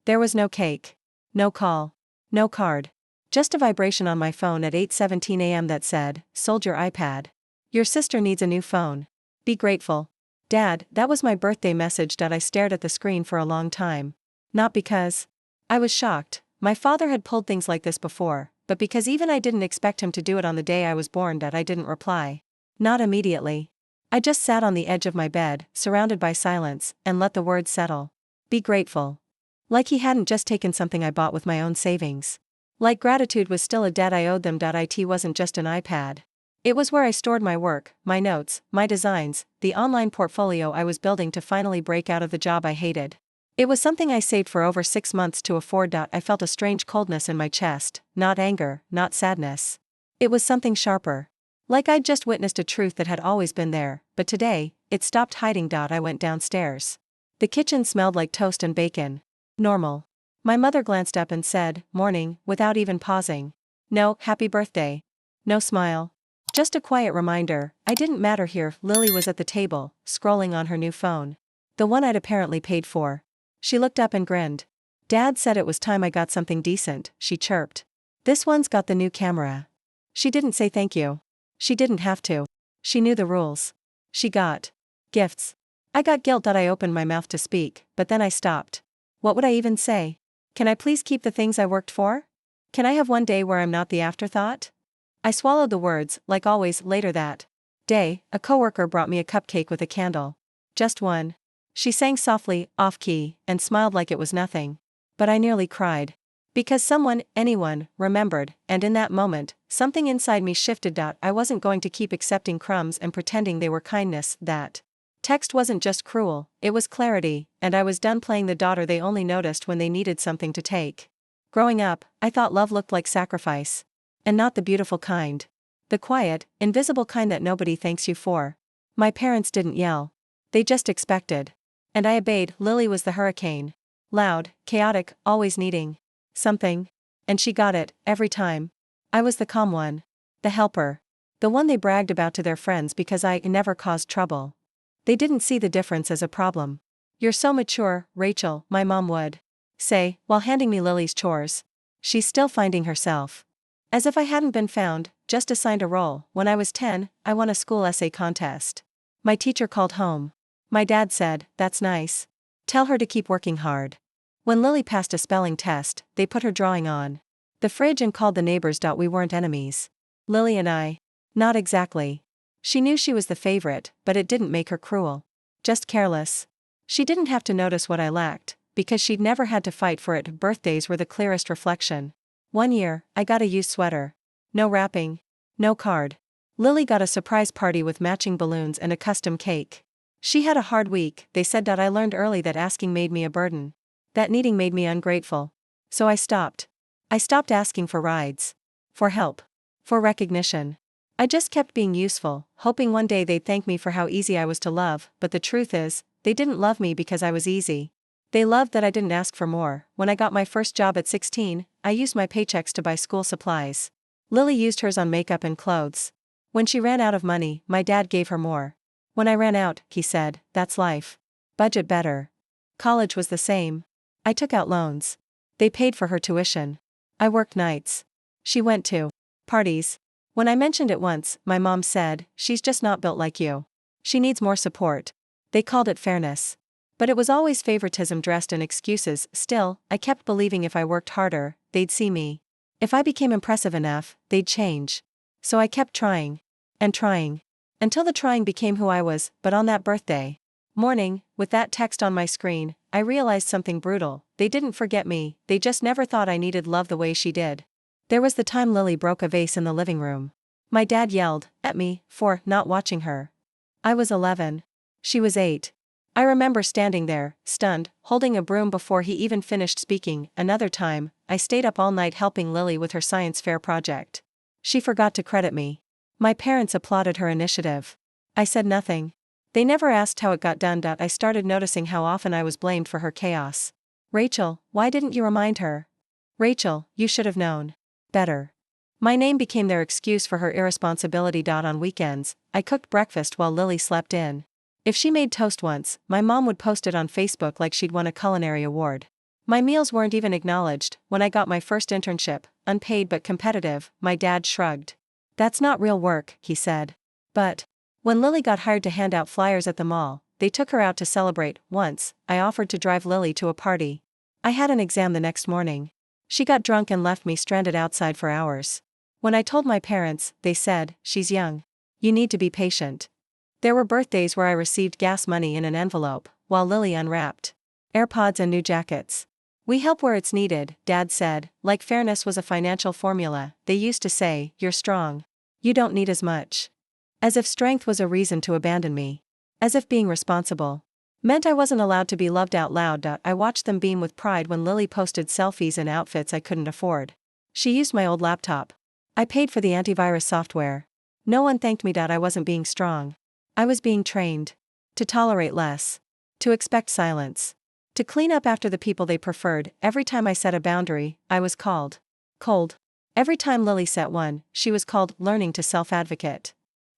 There was no cake. No call. No card. Just a vibration on my phone at 8:17 a.m. that said, "Sold your iPad. Your sister needs a new phone. Be grateful." Dad, that was my birthday message. I stared at the screen for a long time. Not because I was shocked. My father had pulled things like this before, but because even I didn't expect him to do it on the day I was born. I didn't reply. Not immediately. I just sat on the edge of my bed, surrounded by silence, and let the words settle. Be grateful. Like he hadn't just taken something I bought with my own savings. Like gratitude was still a debt I owed them. It wasn't just an iPad. It was where I stored my work, my notes, my designs, the online portfolio I was building to finally break out of the job I hated. It was something I saved for over 6 months to afford. I felt a strange coldness in my chest, not anger, not sadness. It was something sharper. Like I'd just witnessed a truth that had always been there, but today, it stopped hiding. I went downstairs. The kitchen smelled like toast and bacon. Normal. My mother glanced up and said, "Morning," without even pausing. No, "Happy birthday." No smile. Just a quiet reminder, I didn't matter here. Lily was at the table, scrolling on her new phone. The one I'd apparently paid for. She looked up and grinned. "Dad said it was time I got something decent," she chirped. "This one's got the new camera." She didn't say thank you. She didn't have to. She knew the rules. She got gifts. I got guilt. I opened my mouth to speak, but then I stopped. What would I even say? Can I please keep the things I worked for? Can I have one day where I'm not the afterthought? I swallowed the words. Like always, later that day, a coworker brought me a cupcake with a candle. Just one. She sang softly, off-key, and smiled like it was nothing. But I nearly cried. Because someone, anyone, remembered, and in that moment, something inside me shifted. I wasn't going to keep accepting crumbs and pretending they were kindness. That text wasn't just cruel, it was clarity, and I was done playing the daughter they only noticed when they needed something to take. Growing up, I thought love looked like sacrifice. And not the beautiful kind. The quiet, invisible kind that nobody thanks you for. My parents didn't yell. They just expected. And I obeyed. Lily was the hurricane. Loud, chaotic, always needing something. And she got it, every time. I was the calm one. The helper. The one they bragged about to their friends because I never caused trouble. They didn't see the difference as a problem. "You're so mature, Rachel," my mom would say, while handing me Lily's chores. "She's still finding herself." As if I hadn't been found, just assigned a role. When I was 10, I won a school essay contest. My teacher called home. My dad said, "That's nice. Tell her to keep working hard." When Lily passed a spelling test, they put her drawing on the fridge and called the neighbors. We weren't enemies. Lily and I. Not exactly. She knew she was the favorite, but it didn't make her cruel. Just careless. She didn't have to notice what I lacked, because she'd never had to fight for it. Birthdays were the clearest reflection. One year, I got a used sweater. No wrapping. No card. Lily got a surprise party with matching balloons and a custom cake. She had a hard week. They said. I learned early that asking made me a burden. That needing made me ungrateful. So I stopped. I stopped asking for rides. For help. For recognition. I just kept being useful, hoping one day they'd thank me for how easy I was to love. But the truth is, they didn't love me because I was easy. They loved that I didn't ask for more. When I got my first job at 16, I used my paychecks to buy school supplies. Lily used hers on makeup and clothes. When she ran out of money, my dad gave her more. When I ran out, he said, "That's life. Budget better." College was the same. I took out loans. They paid for her tuition. I worked nights. She went to parties. When I mentioned it once, my mom said, "She's just not built like you. She needs more support." They called it fairness. But it was always favoritism dressed in excuses. Still, I kept believing if I worked harder, they'd see me. If I became impressive enough, they'd change. So I kept trying. And trying. Until the trying became who I was. But on that birthday morning, with that text on my screen, I realized something brutal. They didn't forget me, they just never thought I needed love the way she did. There was the time Lily broke a vase in the living room. My dad yelled at me for not watching her. I was 11. She was 8. I remember standing there, stunned, holding a broom before he even finished speaking. Another time, I stayed up all night helping Lily with her science fair project. She forgot to credit me. My parents applauded her initiative. I said nothing. They never asked how it got done. I started noticing how often I was blamed for her chaos. "Rachel, why didn't you remind her? Rachel, you should have known better." My name became their excuse for her irresponsibility. On weekends, I cooked breakfast while Lily slept in. If she made toast once, my mom would post it on Facebook like she'd won a culinary award. My meals weren't even acknowledged. When I got my first internship, unpaid but competitive, my dad shrugged. That's not real work, he said. But when Lily got hired to hand out flyers at the mall, they took her out to celebrate. Once, I offered to drive Lily to a party. I had an exam the next morning. She got drunk and left me stranded outside for hours. When I told my parents, they said, "She's young. You need to be patient." There were birthdays where I received gas money in an envelope, while Lily unwrapped AirPods and new jackets. "We help where it's needed," Dad said, like fairness was a financial formula. They used to say, "You're strong. You don't need as much." As if strength was a reason to abandon me. As if being responsible meant I wasn't allowed to be loved out loud. I watched them beam with pride when Lily posted selfies in outfits I couldn't afford. She used my old laptop. I paid for the antivirus software. No one thanked me. I wasn't being strong. I was being trained to tolerate less, to expect silence, to clean up after the people they preferred. Every time I set a boundary, I was called cold. Every time Lily set one, she was called learning to self-advocate.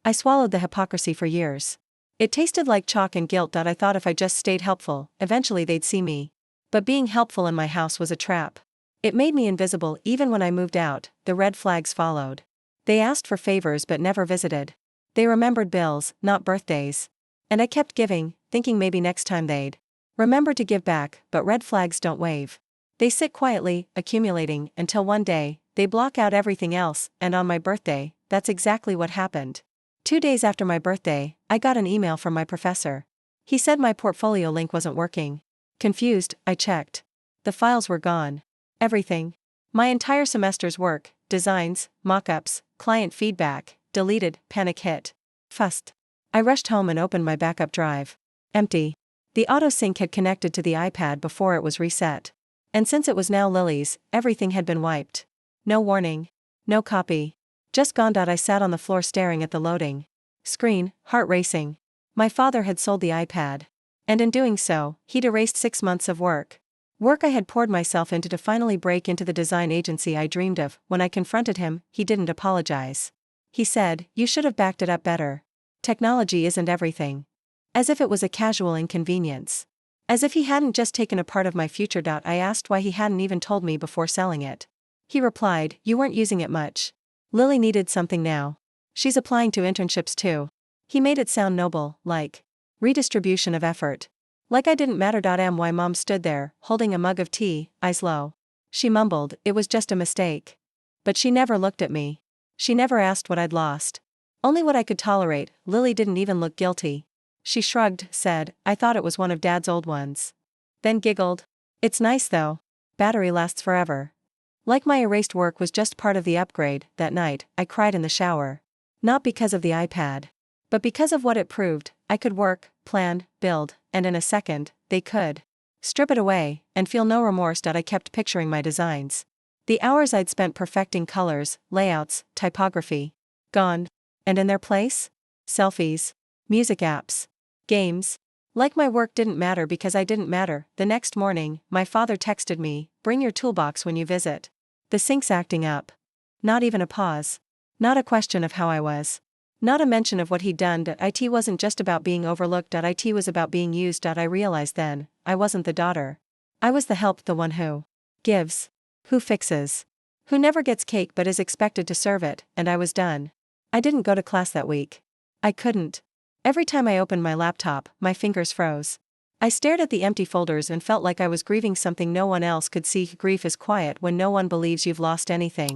I swallowed the hypocrisy for years. It tasted like chalk and guilt. I thought if I just stayed helpful, eventually they'd see me. But being helpful in my house was a trap. It made me invisible. Even when I moved out, the red flags followed. They asked for favors but never visited. They remembered bills, not birthdays. And I kept giving, thinking maybe next time they'd remember to give back, but red flags don't wave. They sit quietly, accumulating, until one day, they block out everything else. And on my birthday, that's exactly what happened. 2 days after my birthday, I got an email from my professor. He said my portfolio link wasn't working. Confused, I checked. The files were gone. Everything. My entire semester's work, designs, mock-ups, client feedback, deleted. Panic hit. Fussed. I rushed home and opened my backup drive. Empty. The autosync had connected to the iPad before it was reset. And since it was now Lily's, everything had been wiped. No warning. No copy. Just gone. I sat on the floor staring at the loading screen, heart racing. My father had sold the iPad. And in doing so, he'd erased 6 months of work. Work I had poured myself into to finally break into the design agency I dreamed of. When I confronted him, he didn't apologize. He said, "You should have backed it up better. Technology isn't everything." As if it was a casual inconvenience. As if he hadn't just taken a part of my future. I asked why he hadn't even told me before selling it. He replied, "You weren't using it much. Lily needed something now. She's applying to internships too." He made it sound noble, like redistribution of effort. Like I didn't matter. My mom stood there, holding a mug of tea, eyes low. She mumbled, "It was just a mistake." But she never looked at me. She never asked what I'd lost. Only what I could tolerate. Lily didn't even look guilty. She shrugged, said, "I thought it was one of Dad's old ones." Then giggled. "It's nice though. Battery lasts forever." Like my erased work was just part of the upgrade. That night, I cried in the shower. Not because of the iPad. But because of what it proved. I could work, plan, build, and in a second, they could strip it away, and feel no remorse. I kept picturing my designs. The hours I'd spent perfecting colors, layouts, typography. Gone. And in their place? Selfies. Music apps. Games. Like my work didn't matter because I didn't matter. The next morning, my father texted me, "Bring your toolbox when you visit. The sink's acting up." Not even a pause. Not a question of how I was. Not a mention of what he'd done. It wasn't just about being overlooked. It was about being used. I realized then, I wasn't the daughter. I was the help, the one who gives, who fixes, who never gets cake but is expected to serve it. And I was done. I didn't go to class that week. I couldn't. Every time I opened my laptop, my fingers froze. I stared at the empty folders and felt like I was grieving something no one else could see. Grief is quiet when no one believes you've lost anything.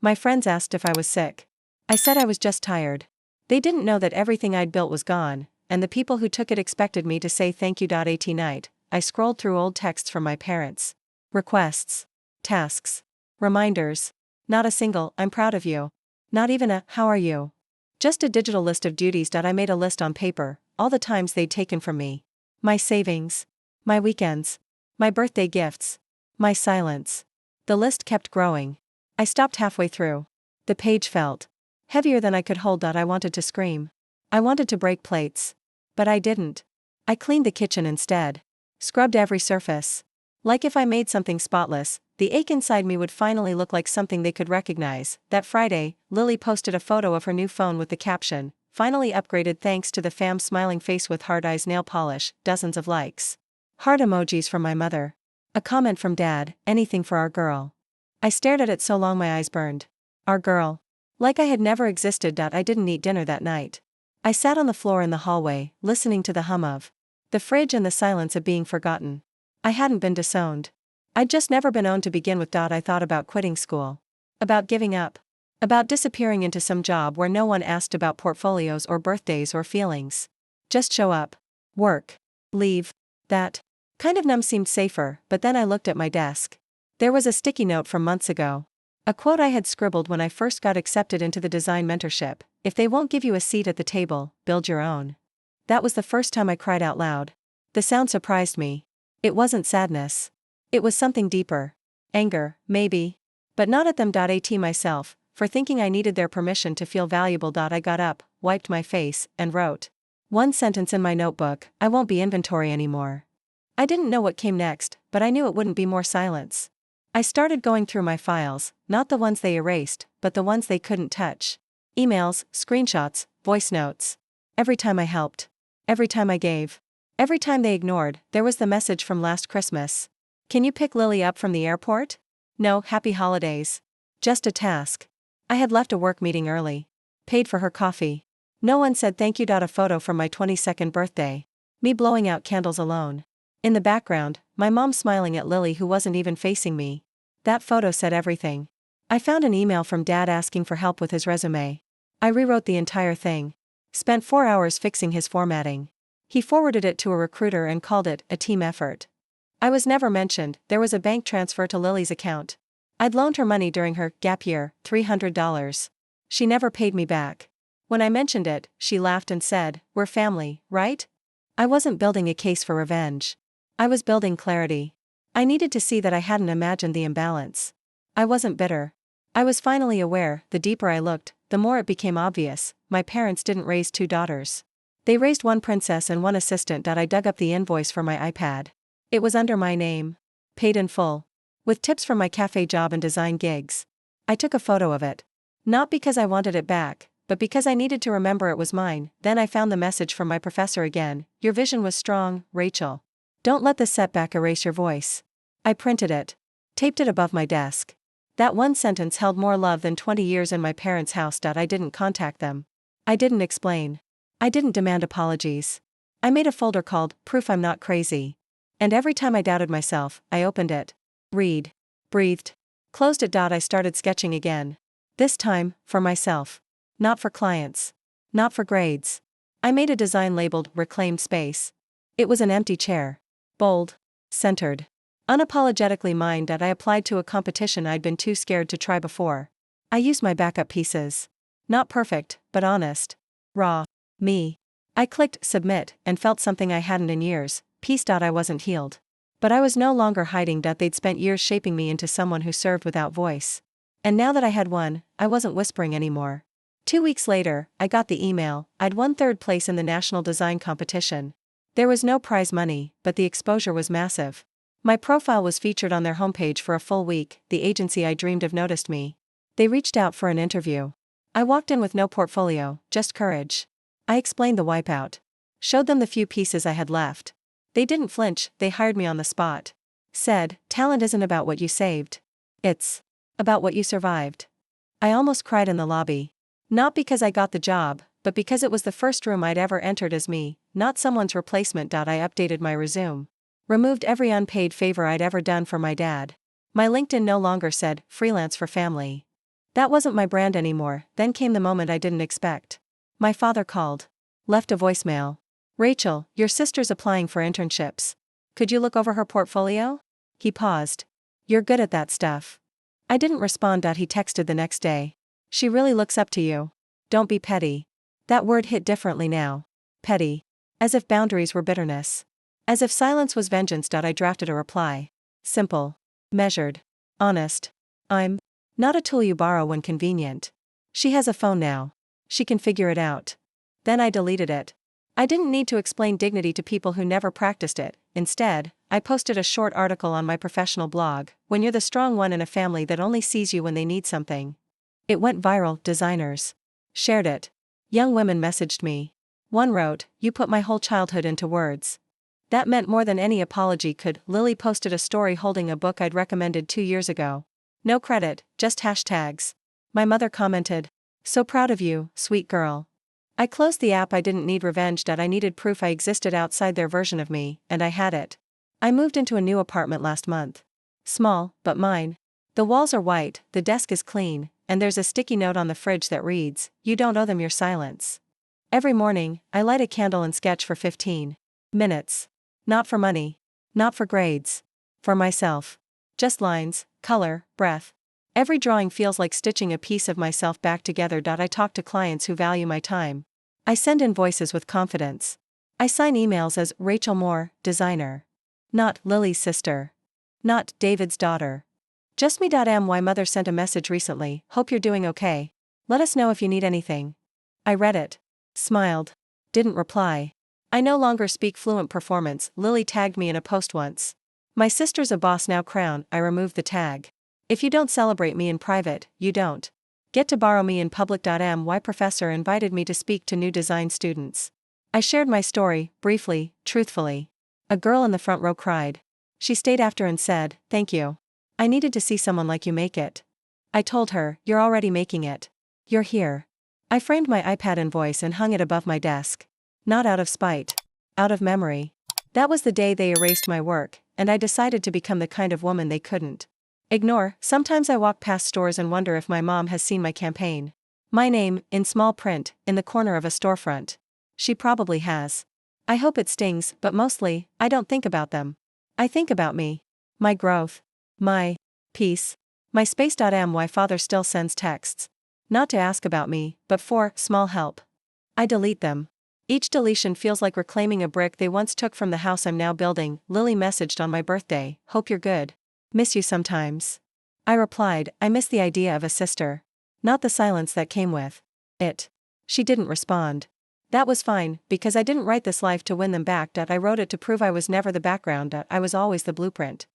My friends asked if I was sick. I said I was just tired. They didn't know that everything I'd built was gone, and the people who took it expected me to say thank you. At night, I scrolled through old texts from my parents. Requests. Tasks. Reminders. Not a single, "I'm proud of you." Not even a, "How are you?" Just a digital list of duties. I made a list on paper, all the times they'd taken from me. My savings. My weekends. My birthday gifts. My silence. The list kept growing. I stopped halfway through. The page felt heavier than I could hold. I wanted to scream. I wanted to break plates. But I didn't. I cleaned the kitchen instead. Scrubbed every surface. Like if I made something spotless, the ache inside me would finally look like something they could recognize. That Friday, Lily posted a photo of her new phone with the caption, "Finally upgraded thanks to the fam's smiling face with hard eyes nail polish," dozens of likes. Heart emojis from my mother. A comment from Dad, anything for our girl. I stared at it so long my eyes burned. Our girl. Like I had never existed. I didn't eat dinner that night. I sat on the floor in the hallway, listening to the hum of the fridge and the silence of being forgotten. I hadn't been disowned. I'd just never been owned to begin with. I thought about quitting school. About giving up. About disappearing into some job where no one asked about portfolios or birthdays or feelings. Just show up. Work. Leave. That kind of numb seemed safer, but then I looked at my desk. There was a sticky note from months ago. A quote I had scribbled when I first got accepted into the design mentorship: if they won't give you a seat at the table, build your own. That was the first time I cried out loud. The sound surprised me. It wasn't sadness. It was something deeper. Anger, maybe. But not at them. At myself, for thinking I needed their permission to feel valuable. I got up, wiped my face, and wrote one sentence in my notebook: I won't be inventory anymore. I didn't know what came next, but I knew it wouldn't be more silence. I started going through my files, not the ones they erased, but the ones they couldn't touch. Emails, screenshots, voice notes. Every time I helped. Every time I gave. Every time they ignored, there was the message from last Christmas. Can you pick Lily up from the airport? No, happy holidays. Just a task. I had left a work meeting early. Paid for her coffee. No one said thank you. A photo from my 22nd birthday. Me blowing out candles alone. In the background, my mom smiling at Lily who wasn't even facing me. That photo said everything. I found an email from Dad asking for help with his resume. I rewrote the entire thing. Spent 4 hours fixing his formatting. He forwarded it to a recruiter and called it a team effort. I was never mentioned. There was a bank transfer to Lily's account. I'd loaned her money during her gap year, $300. She never paid me back. When I mentioned it, she laughed and said, "We're family, right?" I wasn't building a case for revenge. I was building clarity. I needed to see that I hadn't imagined the imbalance. I wasn't bitter. I was finally aware. The deeper I looked, the more it became obvious. My parents didn't raise 2 daughters. They raised 1 princess and 1 assistant. I dug up the invoice for my iPad. It was under my name. Paid in full. With tips from my cafe job and design gigs. I took a photo of it. Not because I wanted it back, but because I needed to remember it was mine. Then I found the message from my professor again. Your vision was strong, Rachel. Don't let the setback erase your voice. I printed it. Taped it above my desk. That one sentence held more love than 20 years in my parents' house. I didn't contact them. I didn't explain. I didn't demand apologies. I made a folder called Proof I'm Not Crazy. And every time I doubted myself, I opened it. Read. Breathed. Closed it. I started sketching again. This time, for myself. Not for clients. Not for grades. I made a design labeled Reclaimed Space. It was an empty chair. Bold. Centered. Unapologetically mine. I applied to a competition I'd been too scared to try before. I used my backup pieces. Not perfect, but honest. Raw. Me. I clicked Submit and felt something I hadn't in years. Peace. I wasn't healed. But I was no longer hiding. They'd spent years shaping me into someone who served without voice. And now that I had won, I wasn't whispering anymore. 2 weeks later, I got the email. I'd won 3rd place in the national design competition. There was no prize money, but the exposure was massive. My profile was featured on their homepage for a full week. The agency I dreamed of noticed me. They reached out for an interview. I walked in with no portfolio, just courage. I explained the wipeout. Showed them the few pieces I had left. They didn't flinch. They hired me on the spot. Said, talent isn't about what you saved. It's about what you survived. I almost cried in the lobby. Not because I got the job, but because it was the first room I'd ever entered as me, not someone's replacement. I updated my resume. Removed every unpaid favor I'd ever done for my dad. My LinkedIn no longer said, freelance for family. That wasn't my brand anymore. Then came the moment I didn't expect. My father called. Left a voicemail. Rachel, your sister's applying for internships. Could you look over her portfolio? He paused. You're good at that stuff. I didn't respond. He texted the next day. She really looks up to you. Don't be petty. That word hit differently now. Petty. As if boundaries were bitterness. As if silence was vengeance. I drafted a reply. Simple. Measured. Honest. I'm not a tool you borrow when convenient. She has a phone now. She can figure it out. Then I deleted it. I didn't need to explain dignity to people who never practiced it. Instead, I posted a short article on my professional blog. When you're the strong one in a family that only sees you when they need something. It went viral. Designers shared it. Young women messaged me. One wrote, "You put my whole childhood into words." That meant more than any apology could. Lily posted a story holding a book I'd recommended 2 years ago. No credit, just hashtags. My mother commented, "So proud of you, sweet girl." I closed the app. I didn't need revenge. I needed proof I existed outside their version of me, and I had it. I moved into a new apartment last month. Small, but mine. The walls are white, the desk is clean, and there's a sticky note on the fridge that reads, "You don't owe them your silence." Every morning, I light a candle and sketch for 15 minutes. Not for money. Not for grades. For myself. Just lines, color, breath. Every drawing feels like stitching a piece of myself back together. I talk to clients who value my time. I send invoices with confidence. I sign emails as Rachel Moore, designer. Not Lily's sister. Not David's daughter. Just me. My mother sent a message recently, "Hope you're doing okay. Let us know if you need anything." I read it. Smiled. Didn't reply. I no longer speak fluent performance. Lily tagged me in a post once. "My sister's a boss now." I removed the tag. If you don't celebrate me in private, you don't get to borrow me in public. My professor invited me to speak to new design students. I shared my story, briefly, truthfully. A girl in the front row cried. She stayed after and said, "Thank you. I needed to see someone like you make it." I told her, "You're already making it. You're here." I framed my iPad invoice and hung it above my desk. Not out of spite. Out of memory. That was the day they erased my work, and I decided to become the kind of woman they couldn't ignore. Sometimes I walk past stores and wonder if my mom has seen my campaign. My name, in small print, in the corner of a storefront. She probably has. I hope it stings, but mostly, I don't think about them. I think about me. My growth. My peace. My space. My father still sends texts. Not to ask about me, but for small help. I delete them. Each deletion feels like reclaiming a brick they once took from the house I'm now building. Lily messaged on my birthday, "Hope you're good. Miss you sometimes." I replied, "I miss the idea of a sister. Not the silence that came with it." She didn't respond. That was fine, because I didn't write this life to win them back. I wrote it to prove I was never the background. I was always the blueprint.